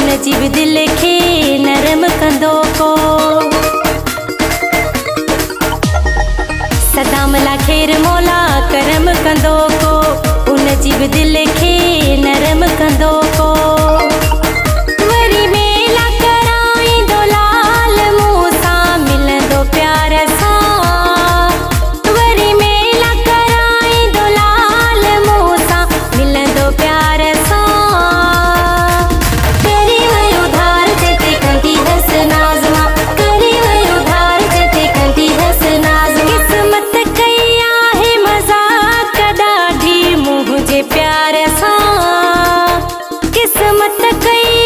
उन जी बि दिल खे नरम कंदो को। सदामला खेर मौला करम कंदो को, उन जी बि दिल खे नरम कंदो को। वरी मेला कराईंदो लाल मूं सां मिलंदो प्यार सां। वरी मेला कराईंदो लाल मूं सां मिलंदो प्यार सां। करी वयो धार जिते कंदी हस नाज़ मां, करी वयो धार जिते कंदी हस नाज़। किस्मत कई आहे मज़ाक ॾाढी मुंहिंजे प्यार सां, किस्मत कई